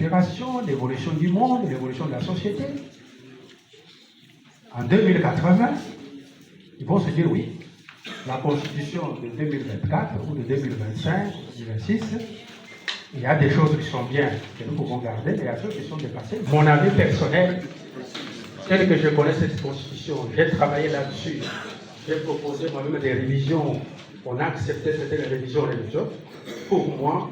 aspirations, l'évolution du monde, l'évolution de la société. En 2080, ils vont se dire oui, la constitution de 2024 ou de 2025, 2026, il y a des choses qui sont bien, que nous pouvons garder, mais il y a d'autres qui sont dépassées. Mon avis personnel, tel que je connais cette constitution, j'ai travaillé là-dessus, j'ai proposé moi-même des révisions, on a accepté certaines révisions religieuses. Pour moi,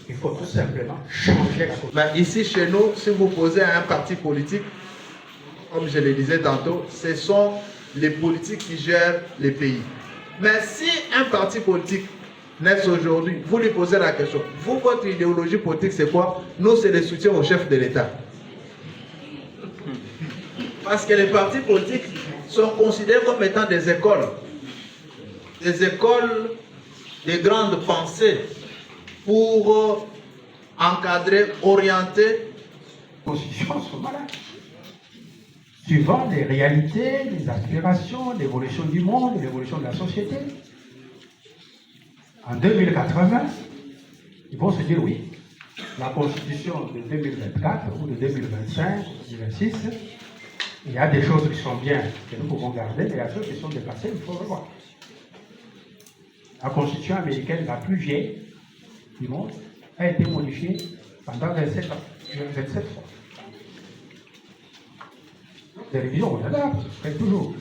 il faut tout simplement changer la constitution. Ben, ici, chez nous, si vous posez à un parti politique, comme je le disais tantôt, ce sont les politiques qui gèrent les pays. Mais si un parti politique naît aujourd'hui, vous lui posez la question, vous, votre idéologie politique, c'est quoi? Nous, c'est le soutien au chef de l'État. Parce que les partis politiques sont considérés comme étant des écoles de grandes pensées pour encadrer, orienter. Les constitutions sont malades. Suivant les réalités, les aspirations, l'évolution du monde, l'évolution de la société. En 2080, ils vont se dire oui, la constitution de 2024 ou de 2025, 2026, il y a des choses qui sont bien, que nous pouvons garder, mais il y a d'autres qui sont dépassées, il faut revoir. La constitution américaine la plus vieille du monde a été modifiée pendant 27 ans, 27 fois. Les révisions, on adapte, toujours.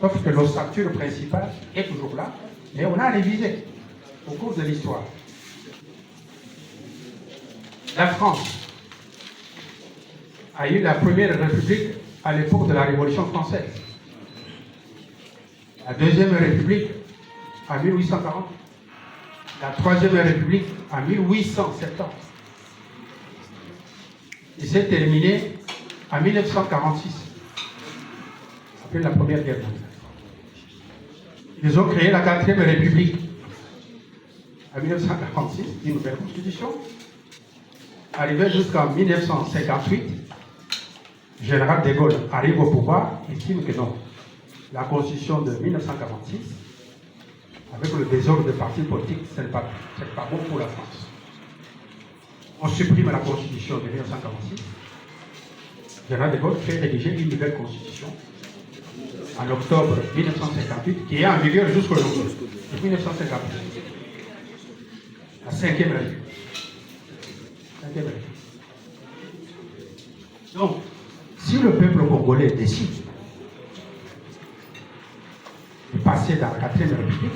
Sauf que l'ossature principale est toujours là, mais on a révisé au cours de l'histoire. La France a eu la première république à l'époque de la Révolution française. La deuxième république en 1840. La troisième république en 1870. Et c'est terminé en 1946, après la Première Guerre mondiale. Ils ont créé la quatrième république en 1946, une nouvelle constitution. Arrivé jusqu'en 1958, Général de Gaulle arrive au pouvoir et estime que non. La constitution de 1946, avec le désordre des partis politiques, ce n'est pas bon pour la France. On supprime la constitution de 1946. Général de Gaulle fait rédiger une nouvelle constitution en octobre 1958 qui est en vigueur jusqu'aujourd'hui, depuis 1958. La cinquième république. Donc, si le peuple congolais décide de passer dans la quatrième république,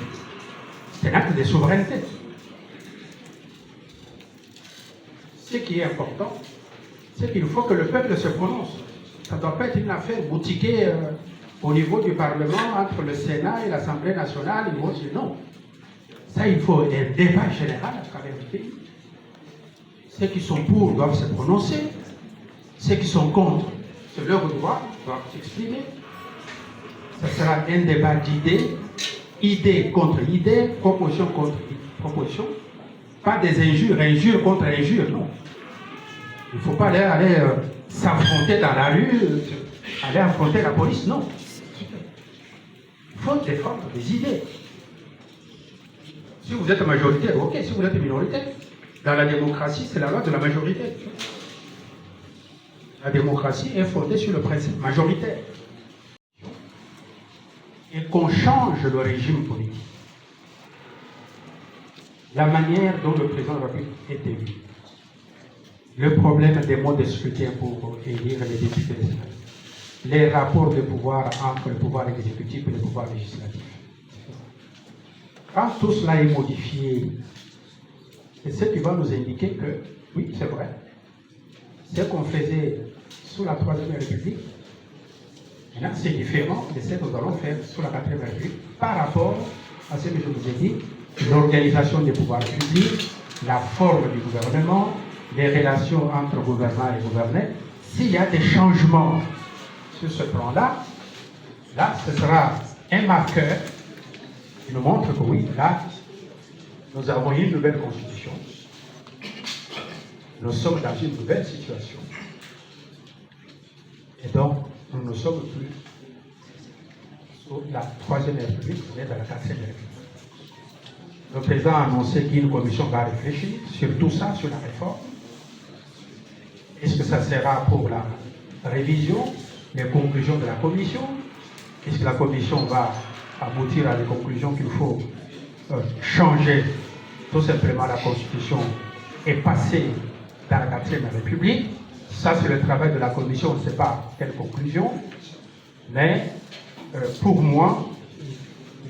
c'est un acte de souveraineté. Ce qui est important, c'est qu'il faut que le peuple se prononce. Ça ne doit pas être une affaire boutiquée au niveau du Parlement, entre le Sénat et l'Assemblée nationale. Ils vont dire non. Ça, il faut un débat général à travers le pays. Ceux qui sont pour doivent se prononcer. Ceux qui sont contre, c'est leur droit, doivent s'exprimer. Ce sera un débat d'idées, idées contre idées, proposition contre proposition. Pas des injures, injures contre injures, non. Il ne faut pas aller s'affronter dans la rue, aller affronter la police, non. Il faut défendre des idées. Si vous êtes majoritaire, ok. Si vous êtes minoritaire, dans la démocratie, c'est la loi de la majorité. La démocratie est fondée sur le principe majoritaire. Et qu'on change le régime politique. La manière dont le président de la République est élu. Le problème des modes de scrutin pour élire les députés des Sénats. Les rapports de pouvoir entre le pouvoir exécutif et le pouvoir législatif. Quand tout cela est modifié, c'est ce qui va nous indiquer que, oui, c'est vrai, ce qu'on faisait sous la Troisième République, maintenant c'est différent de ce que nous allons faire sous la Quatrième République par rapport à ce que je vous ai dit, l'organisation des pouvoirs publics, la forme du gouvernement, les relations entre gouvernants et gouvernés. S'il y a des changements sur ce plan-là, là, ce sera un marqueur qui nous montre que oui, là, nous avons une nouvelle constitution. Nous sommes dans une nouvelle situation. Et donc, nous ne sommes plus sous la Troisième République, mais dans la Quatrième République. Le président a annoncé qu'une commission va réfléchir sur tout ça, sur la réforme. Est-ce que ça sera pour la révision, les conclusions de la commission? Est-ce que la commission va aboutir à des conclusions qu'il faut changer tout simplement la Constitution et passer dans la 4e République? Ça, c'est le travail de la commission, on ne sait pas quelle conclusion. Mais pour moi,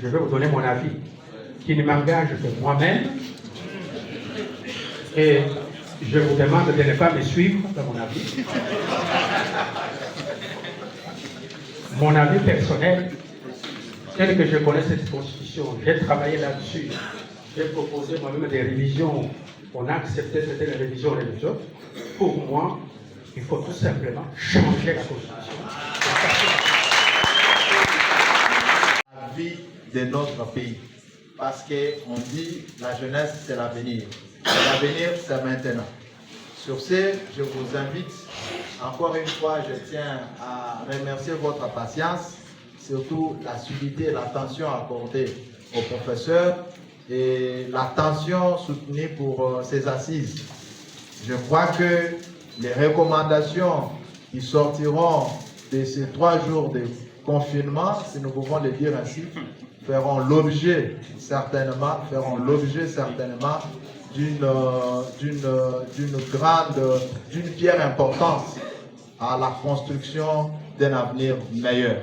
je vais vous donner mon avis, qui ne m'engage que moi-même. Et je vous demande de ne pas me suivre dans mon avis. Mon avis personnel, tel que je connais cette constitution, j'ai travaillé là-dessus, j'ai proposé moi-même des révisions, on a accepté certaines révisions et les autres. Pour moi, il faut tout simplement changer la constitution. La vie de notre pays. Parce qu'on dit la jeunesse, c'est l'avenir. L'avenir, c'est maintenant. Sur ce, je vous invite, encore une fois, je tiens à remercier votre patience, surtout l'assiduité et l'attention accordée aux professeurs et l'attention soutenue pour ces assises. Je crois que les recommandations qui sortiront de ces 3 jours de confinement, si nous pouvons le dire ainsi, feront l'objet certainement d'une pierre importante à la construction d'un avenir meilleur.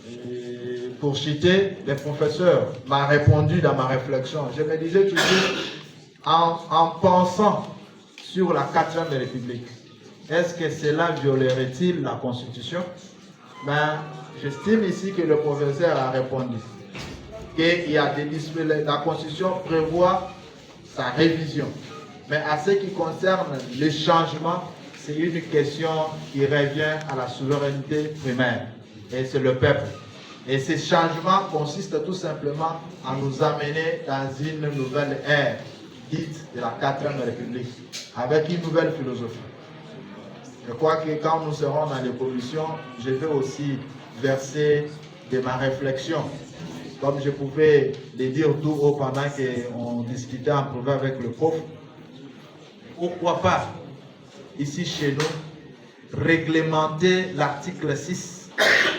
Et pour citer, les professeurs m'ont répondu dans ma réflexion. Je me disais toujours, en pensant sur la 4e République, est-ce que cela violerait-il la Constitution? Ben, j'estime ici que le professeur a répondu. Il y a la Constitution prévoit sa révision. Mais à ce qui concerne les changements, c'est une question qui revient à la souveraineté primaire. Et c'est le peuple. Et ces changements consistent tout simplement à nous amener dans une nouvelle ère, dite de la 4e République, avec une nouvelle philosophie. Je crois que quand nous serons dans les commissions, je vais aussi verser de ma réflexion. Comme je pouvais le dire tout haut pendant qu'on discutait en privé avec le prof, pourquoi pas, ici chez nous, réglementer l'article 6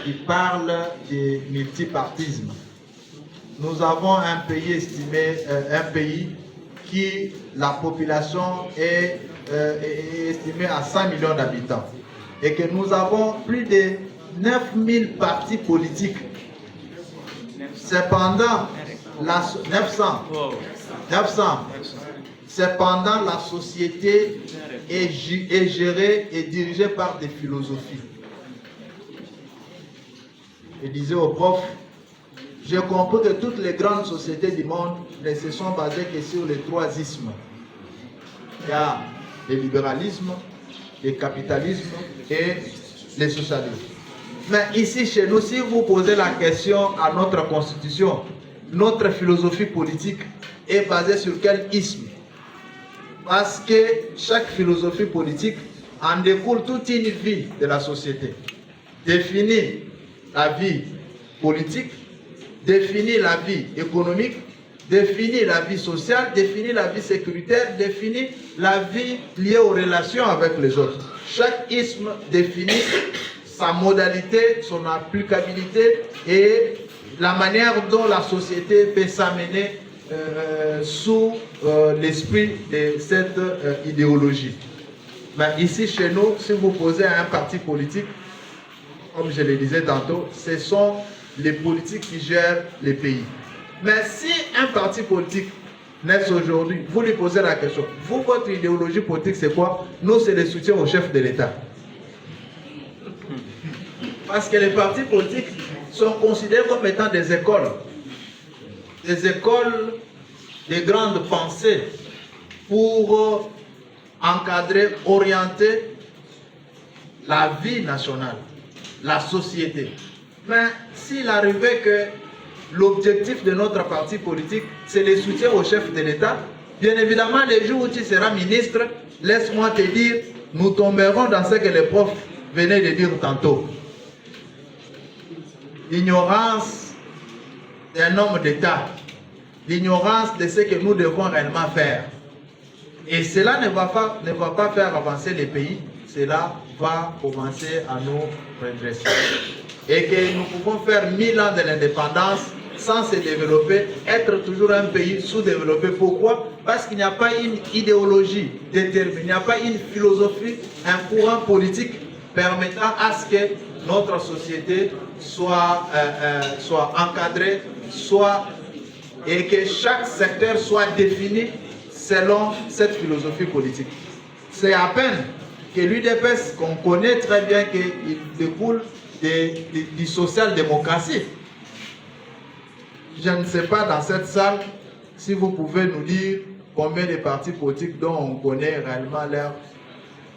qui parle du multipartisme. Nous avons un pays estimé, qui la population est estimée à 100 millions d'habitants et que nous avons plus de 9000 partis politiques. Cependant, 900. Cependant, la société est gérée et dirigée par des philosophies. Je disais au prof, j'ai compris que toutes les grandes sociétés du monde ne se sont basées que sur les 3 ismes. Il y a le libéralisme, le capitalisme et le socialisme. Mais ici, chez nous, si vous posez la question à notre constitution, notre philosophie politique est basée sur quel isme? Parce que chaque philosophie politique en découle toute une vie de la société. Définit la vie politique, définit la vie économique, définit la vie sociale, définit la vie sécuritaire, définit la vie liée aux relations avec les autres. Chaque isme définit sa modalité, son applicabilité et la manière dont la société peut s'amener sous l'esprit de cette idéologie. Mais ici, chez nous, si vous posez à un parti politique, comme je le disais tantôt, ce sont les politiques qui gèrent les pays. Mais si un parti politique naît aujourd'hui, vous lui posez la question, vous, votre idéologie politique, c'est quoi? Nous, c'est le soutien au chef de l'État. Parce que les partis politiques sont considérés comme étant des écoles de grandes pensées pour encadrer, orienter la vie nationale, la société. Mais s'il arrivait que l'objectif de notre parti politique, c'est le soutien au chef de l'État, bien évidemment, les jours où tu seras ministre, laisse-moi te dire, nous tomberons dans ce que les profs venaient de dire tantôt. L'ignorance d'un homme d'État, l'ignorance de ce que nous devons réellement faire. Et cela ne va pas faire avancer les pays cela va commencer à nous redresser. Et que nous pouvons faire 1000 ans de l'indépendance sans se développer, être toujours un pays sous-développé. Pourquoi? Parce qu'il n'y a pas une idéologie déterminée, il n'y a pas une philosophie, un courant politique permettant à ce que notre société soit encadrée, et que chaque secteur soit défini selon cette philosophie politique. C'est à peine que l'UDPS, qu'on connaît très bien qu'il découle du social-démocratie. Je ne sais pas dans cette salle si vous pouvez nous dire combien de partis politiques dont on connaît réellement leur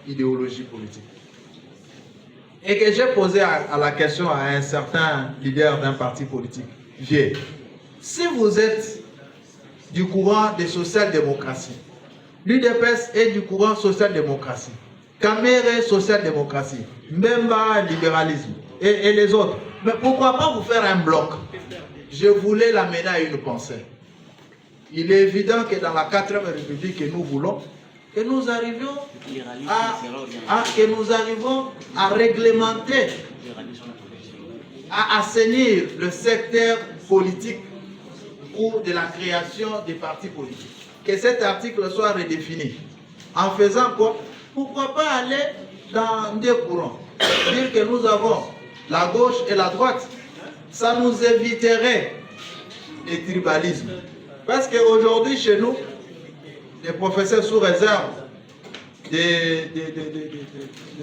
idéologie politique. Et que j'ai posé la question à un certain leader d'un parti politique vieux. Si vous êtes du courant de social-démocratie, l'UDPS est du courant social-démocratie, Kamere social-démocratie, Mbemba libéralisme et les autres, mais pourquoi pas vous faire un bloc? Je voulais l'amener à une pensée. Il est évident que dans la 4e République que nous voulons, que nous arrivions à réglementer, à assainir le secteur politique ou de la création des partis politiques. Que cet article soit redéfini. En faisant quoi? Pourquoi pas aller dans des courants? Dire que nous avons la gauche et la droite. Ça nous éviterait les tribalismes. Parce qu'aujourd'hui, chez nous, les professeurs sous réserve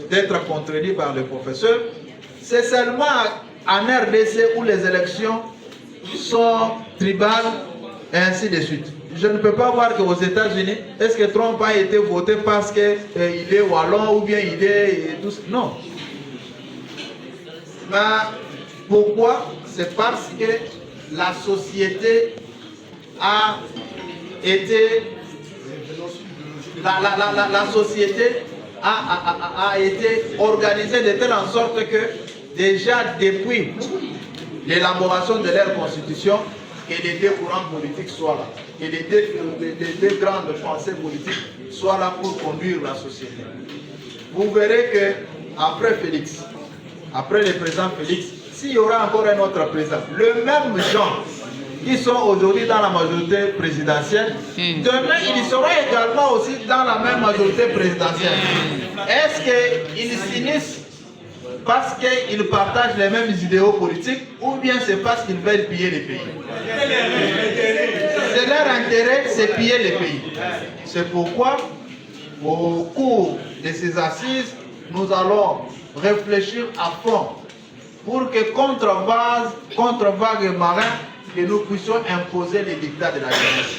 d'être contredits par les professeurs, c'est seulement en RDC où les élections sont tribales et ainsi de suite. Je ne peux pas voir qu'aux États-Unis, est-ce que Trump a été voté parce qu'il est wallon ou bien il est tout ça? Non. Mais pourquoi? C'est parce que la société a été la société a été organisée de telle en sorte que déjà depuis l'élaboration de leur constitution, que les deux courants politiques soient là, que les deux grandes pensées politiques soient là pour conduire la société. Vous verrez que après Félix, après le président Félix, s'il y aura encore un autre président, le même genre qui sont aujourd'hui dans la majorité présidentielle, demain ils seront également aussi dans la même majorité présidentielle. Est-ce qu'ils s'unissent parce qu'ils partagent les mêmes idéaux politiques ou bien c'est parce qu'ils veulent piller les pays? C'est leur intérêt, c'est piller les pays. C'est pourquoi, au cours de ces assises, nous allons réfléchir à fond pour que contre vague marin, que nous puissions imposer les dictats de la jeunesse.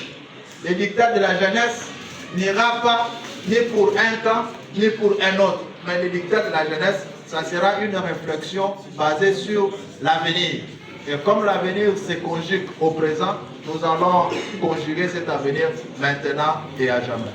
Les dictats de la jeunesse n'ira pas ni pour un camp, ni pour un autre. Mais les dictats de la jeunesse, ça sera une réflexion basée sur l'avenir. Et comme l'avenir se conjugue au présent, nous allons conjuguer cet avenir maintenant et à jamais.